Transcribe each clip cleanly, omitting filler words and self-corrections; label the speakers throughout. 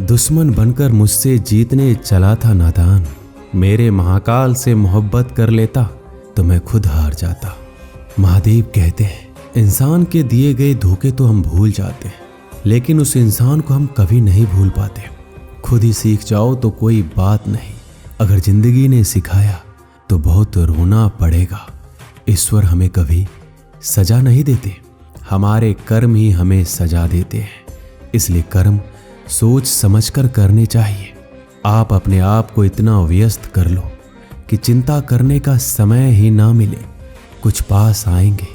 Speaker 1: दुश्मन बनकर मुझसे जीतने चला था नादान। मेरे महाकाल से मोहब्बत कर लेता तो मैं खुद हार जाता। महादेव कहते हैं इंसान के दिए गए धोखे तो हम भूल जाते हैं, लेकिन उस इंसान को हम कभी नहीं भूल पाते। खुद ही सीख जाओ तो कोई बात नहीं, अगर जिंदगी ने सिखाया तो बहुत रोना पड़ेगा। ईश्वर हमें कभी सजा नहीं देते, हमारे कर्म ही हमें सजा देते हैं। इसलिए कर्म सोच समझकर करने चाहिए। आप अपने आप को इतना व्यस्त कर लो कि चिंता करने का समय ही ना मिले। कुछ पास आएंगे,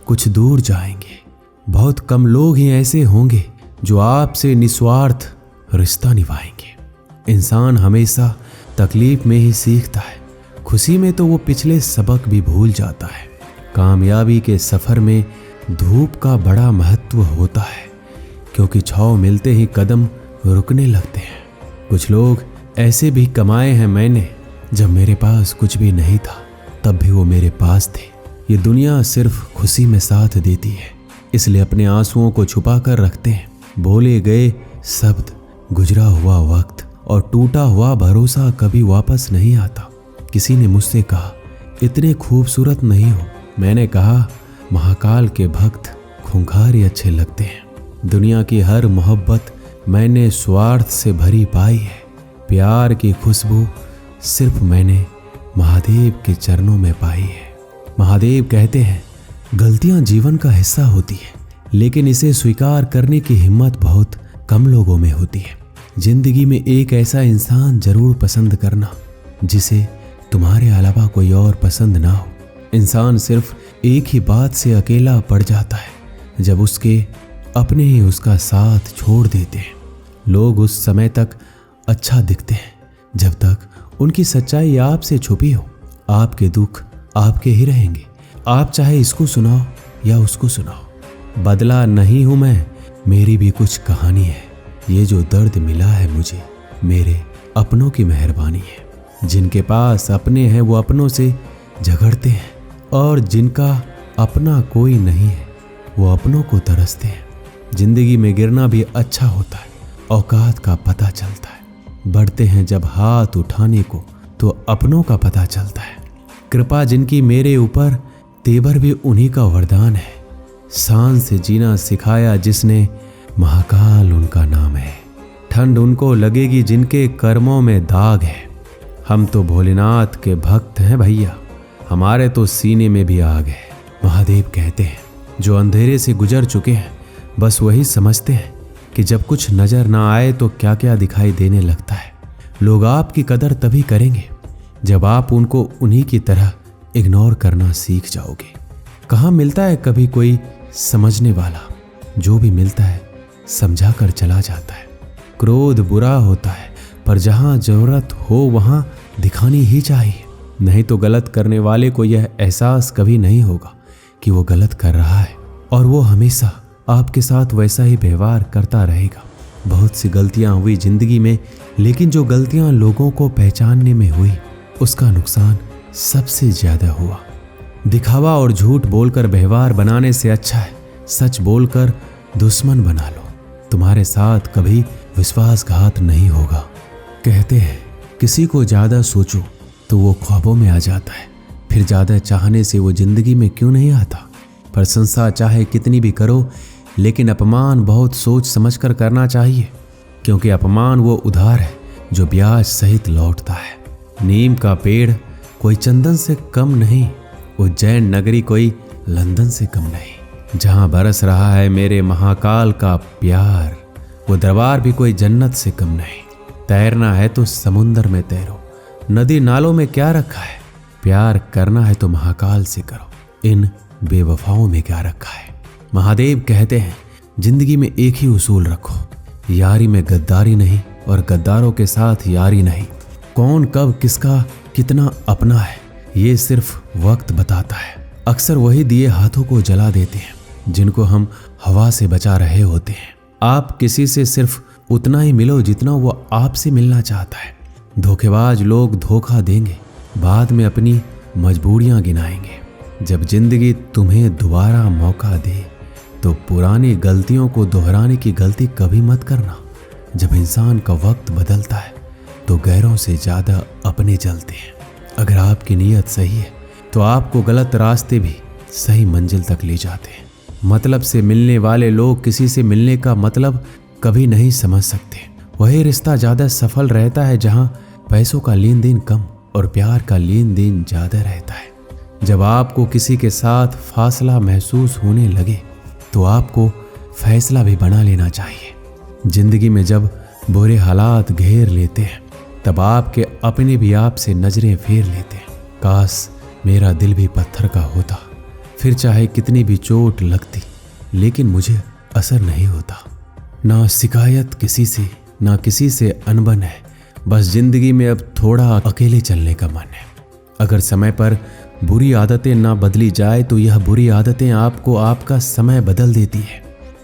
Speaker 1: कुछ दूर जाएंगे। बहुत कम लोग ही ऐसे होंगे जो आपसे निस्वार्थ रिश्ता निभाएंगे। इंसान हमेशा तकलीफ में ही सीखता है, खुशी में तो वो पिछले सबक भी भूल जाता है। कामयाबी के सफर में धूप का बड़ा महत्व होता है, क्योंकि छांव मिलते ही कदम रुकने लगते हैं। कुछ लोग ऐसे भी कमाए हैं मैंने, जब मेरे पास कुछ भी नहीं था तब भी वो मेरे पास थे। ये दुनिया सिर्फ खुशी में साथ देती है, इसलिए अपने आंसुओं को छुपा कर रखते हैं। बोले गए शब्द, गुजरा हुआ वक्त और टूटा हुआ भरोसा कभी वापस नहीं आता। किसी ने मुझसे कहा इतने खूबसूरत नहीं हो। मैंने कहा महाकाल के भक्त खूंखार ही अच्छे लगते हैं। दुनिया की हर मोहब्बत मैंने स्वार्थ से भरी पाई है। प्यार की खुशबू सिर्फ मैंने महादेव के चरणों में पाई है। महादेव कहते हैं गलतियां जीवन का हिस्सा होती है, लेकिन इसे स्वीकार करने की हिम्मत बहुत कम लोगों में होती है। जिंदगी में एक ऐसा इंसान जरूर पसंद करना जिसे तुम्हारे अलावा कोई और पसंद ना हो। इंसान सिर्फ एक ही बात से अकेला पड़ जाता है, जब उसके अपने ही उसका साथ छोड़ देते हैं। लोग उस समय तक अच्छा दिखते हैं जब तक उनकी सच्चाई आपसे छुपी हो। आपके दुख आपके ही रहेंगे, आप चाहे इसको सुनाओ या उसको सुनाओ। बदला नहीं हूं मैं, मेरी भी कुछ कहानी है। ये जो दर्द मिला है मुझे, मेरे अपनों की मेहरबानी है। जिनके पास अपने हैं वो अपनों से झगड़ते हैं, और जिनका अपना कोई नहीं है वो अपनों को तरसते हैं। जिंदगी में गिरना भी अच्छा होता है, औकात का पता चलता है। बढ़ते हैं जब हाथ उठाने को तो अपनों का पता चलता है। कृपा जिनकी मेरे ऊपर, तेवर भी उन्हीं का वरदान है। शान से जीना सिखाया जिसने, महाकाल उनका नाम है। ठंड उनको लगेगी जिनके कर्मों में दाग है। हम तो भोलेनाथ के भक्त हैं भैया, हमारे तो सीने में भी आग है। महादेव कहते हैं जो अंधेरे से गुजर चुके हैं बस वही समझते हैं कि जब कुछ नजर ना आए तो क्या क्या दिखाई देने लगता है। लोग आपकी कदर तभी करेंगे जब आप उनको उन्हीं की तरह इग्नोर करना सीख जाओगे। कहाँ मिलता है कभी कोई समझने वाला, जो भी मिलता है समझा कर चला जाता है। क्रोध बुरा होता है, पर जहाँ जरूरत हो वहाँ दिखानी ही चाहिए, नहीं तो गलत करने वाले को यह एहसास कभी नहीं होगा कि वो गलत कर रहा है, और वो हमेशा आपके साथ वैसा ही व्यवहार करता रहेगा। बहुत सी गलतियां हुई जिंदगी में, लेकिन जो गलतियां लोगों को पहचानने में हुई उसका नुकसान सबसे ज्यादा हुआ। दिखावा और झूठ बोलकर व्यवहार बनाने से अच्छा है सच बोलकर दुश्मन बना लो। तुम्हारे साथ कभी विश्वासघात नहीं होगा। कहते हैं किसी को ज्यादा सोचो तो वो ख्वाबों में आ जाता है, फिर ज्यादा चाहने से वो जिंदगी में क्यों नहीं आता। प्रशंसा चाहे कितनी भी करो, लेकिन अपमान बहुत सोच समझकर करना चाहिए, क्योंकि अपमान वो उधार है जो ब्याज सहित लौटता है। नीम का पेड़ कोई चंदन से कम नहीं, उज्जैन नगरी कोई लंदन से कम नहीं। जहां बरस रहा है मेरे महाकाल का प्यार, वो दरबार भी कोई जन्नत से कम नहीं। तैरना है तो समुंदर में तैरो, नदी नालों में क्या रखा है। प्यार करना है तो महाकाल से करो, इन बेवफाओं में क्या रखा है। महादेव कहते हैं जिंदगी में एक ही उसूल रखो, यारी में गद्दारी नहीं और गद्दारों के साथ यारी नहीं। कौन कब किसका कितना अपना है ये सिर्फ वक्त बताता है। अक्सर वही दिए हाथों को जला देते हैं जिनको हम हवा से बचा रहे होते हैं। आप किसी से सिर्फ उतना ही मिलो जितना वो आपसे मिलना चाहता है। धोखेबाज लोग धोखा देंगे, बाद में अपनी मजबूरियां गिनाएंगे। जब जिंदगी तुम्हें दोबारा मौका दे तो पुरानी गलतियों को दोहराने की गलती कभी मत करना। जब इंसान का वक्त बदलता है तो गैरों से ज़्यादा अपने जलते हैं। अगर आपकी नीयत सही है तो आपको गलत रास्ते भी सही मंजिल तक ले जाते हैं। मतलब से मिलने वाले लोग किसी से मिलने का मतलब कभी नहीं समझ सकते। वही रिश्ता ज़्यादा सफल रहता है जहाँ पैसों का लेन देन कम और प्यार का लेन देन ज़्यादा रहता है। जब आपको किसी के साथ फासला महसूस होने लगे तो आपको फैसला भी बना लेना चाहिए। जिंदगी में जब बुरे हालात घेर लेते हैं तब आपके अपने भी आपसे नजरें फेर लेते हैं। काश मेरा दिल भी पत्थर का होता, फिर चाहे कितनी भी चोट लगती लेकिन मुझे असर नहीं होता। ना शिकायत किसी से, ना किसी से अनबन है, बस जिंदगी में अब थोड़ा अकेले चलने का मन है। अगर समय पर बुरी आदतें ना बदली जाए तो यह बुरी आदतें आपको आपका समय बदल देती है।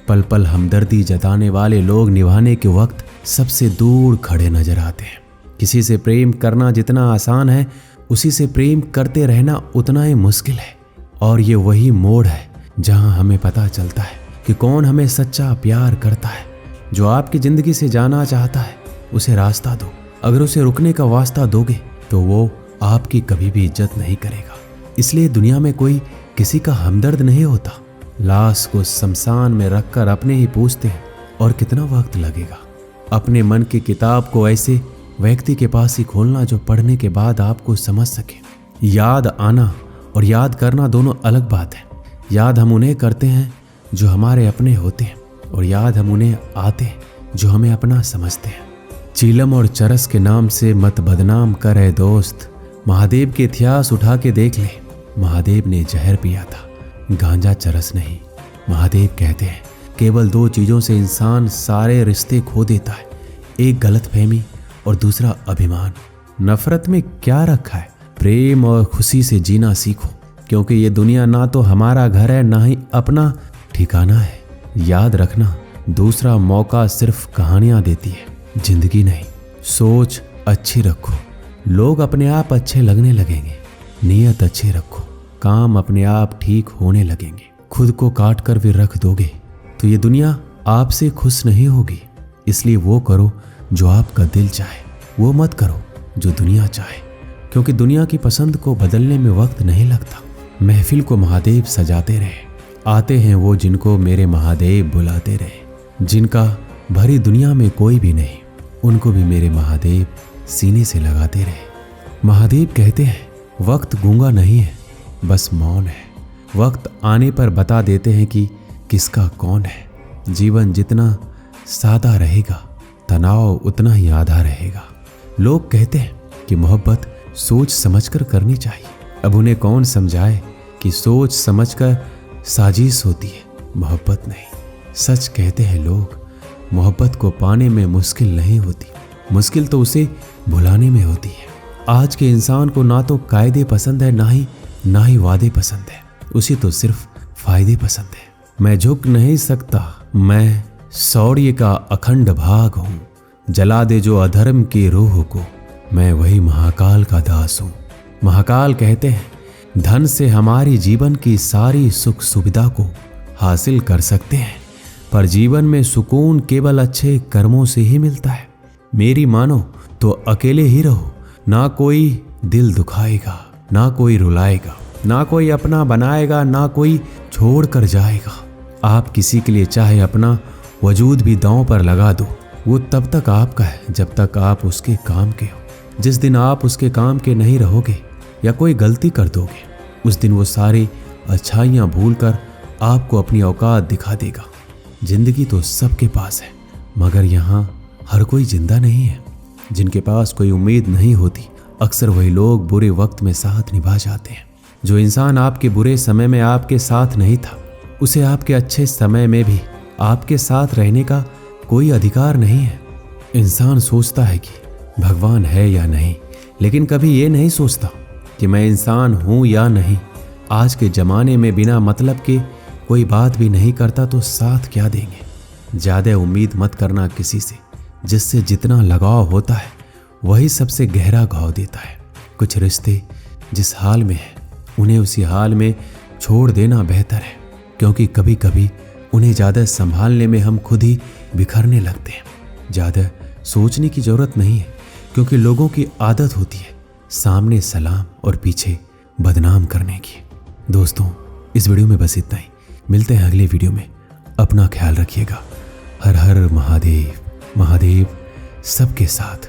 Speaker 1: पल पल हमदर्दी जताने वाले लोग निभाने के वक्त सबसे दूर खड़े नजर आते हैं। किसी से प्रेम करना जितना आसान है उसी से प्रेम करते रहना उतना ही मुश्किल है। और ये वही मोड़ है जहां हमें पता चलता है कि कौन हमें सच्चा प्यार करता है। जो आपकी जिंदगी से जाना चाहता है उसे रास्ता दो। अगर उसे रुकने का वास्ता दोगे तो वो आपकी कभी भी इज्जत नहीं करेगा। इसलिए दुनिया में कोई किसी का हमदर्द नहीं होता। लाश को शमशान में रखकर अपने ही पूछते हैं और कितना वक्त लगेगा। अपने मन की किताब को ऐसे व्यक्ति के पास ही खोलना जो पढ़ने के बाद आपको समझ सके। याद आना और याद करना दोनों अलग बात है। याद हम उन्हें करते हैं जो हमारे अपने होते हैं और याद हम उन्हें आते हैं जो हमें अपना समझते हैं। चीलम और चरस के नाम से मत बदनाम कर है दोस्त। महादेव के इतिहास उठा के देख ले। महादेव ने जहर पिया था, गांजा चरस नहीं। महादेव कहते हैं केवल दो चीजों से इंसान सारे रिश्ते खो देता है, एक गलतफहमी और दूसरा अभिमान। नफरत में क्या रखा है? प्रेम और खुशी से जीना सीखो, क्योंकि ये दुनिया ना तो हमारा घर है ना ही अपना ठिकाना है। याद रखना दूसरा मौका सिर्फ कहानियां देती है, जिंदगी नहीं। सोच अच्छी रखो, लोग अपने आप अच्छे लगने लगेंगे। नीयत अच्छी रखो, काम अपने आप ठीक होने लगेंगे। खुद को काट कर भी रख दोगे तो ये दुनिया आपसे खुश नहीं होगी। इसलिए वो करो जो आपका दिल चाहे, वो मत करो जो दुनिया चाहे, क्योंकि दुनिया की पसंद को बदलने में वक्त नहीं लगता। महफिल को महादेव सजाते रहे, आते हैं वो जिनको मेरे महादेव बुलाते रहे। जिनका भरी दुनिया में कोई भी नहीं, उनको भी मेरे महादेव सीने से लगाते रहे। महादेव कहते हैं वक्त गूंगा नहीं है, बस मौन है। वक्त आने पर बता देते हैं कि किसका कौन है। जीवन जितना सादा रहेगा तनाव उतना ही आधा रहेगा। लोग कहते हैं कि मोहब्बत सोच समझकर करनी चाहिए। अब उन्हें कौन समझाए कि सोच समझकर साजिश होती है, मोहब्बत नहीं। सच कहते हैं लोग, मोहब्बत को पाने में मुश्किल नहीं होती, मुश्किल तो उसे भुलाने में होती है। आज के इंसान को ना तो कायदे पसंद है ना ही वादे पसंद है, उसे तो सिर्फ फायदे पसंद है। मैं झुक नहीं सकता, मैं शौर्य का अखंड भाग हूँ। जला दे जो अधर्म की रूह को, मैं वही महाकाल का दास हूँ। महाकाल कहते हैं धन से हमारी जीवन की सारी सुख सुविधा को हासिल कर सकते हैं, पर जीवन में सुकून केवल अच्छे कर्मों से ही मिलता है। मेरी मानो तो अकेले ही रहो, ना कोई दिल दुखाएगा, ना कोई रुलाएगा, ना कोई अपना बनाएगा, ना कोई छोड़ कर जाएगा। आप किसी के लिए चाहे अपना वजूद भी दांव पर लगा दो, वो तब तक आपका है जब तक आप उसके काम के हो। जिस दिन आप उसके काम के नहीं रहोगे या कोई गलती कर दोगे, उस दिन वो सारी अच्छाइयाँ भूलकर आपको अपनी औकात दिखा देगा। जिंदगी तो सबके पास है, मगर यहाँ हर कोई जिंदा नहीं है। जिनके पास कोई उम्मीद नहीं होती, अक्सर वही लोग बुरे वक्त में साथ निभा जाते हैं। जो इंसान आपके बुरे समय में आपके साथ नहीं था, उसे आपके अच्छे समय में भी आपके साथ रहने का कोई अधिकार नहीं है। इंसान सोचता है कि भगवान है या नहीं, लेकिन कभी ये नहीं सोचता कि मैं इंसान हूँ या नहीं। आज के ज़माने में बिना मतलब के कोई बात भी नहीं करता तो साथ क्या देंगे। ज़्यादा उम्मीद मत करना किसी से, जिससे जितना लगाव होता है वही सबसे गहरा घाव देता है। कुछ रिश्ते जिस हाल में हैं उन्हें उसी हाल में छोड़ देना बेहतर है, क्योंकि कभी कभी उन्हें ज़्यादा संभालने में हम खुद ही बिखरने लगते हैं। ज़्यादा सोचने की ज़रूरत नहीं है, क्योंकि लोगों की आदत होती है सामने सलाम और पीछे बदनाम करने की। दोस्तों, इस वीडियो में बस इतना ही। मिलते हैं अगले वीडियो में। अपना ख्याल रखिएगा। हर हर महादेव। महादेव सबके साथ।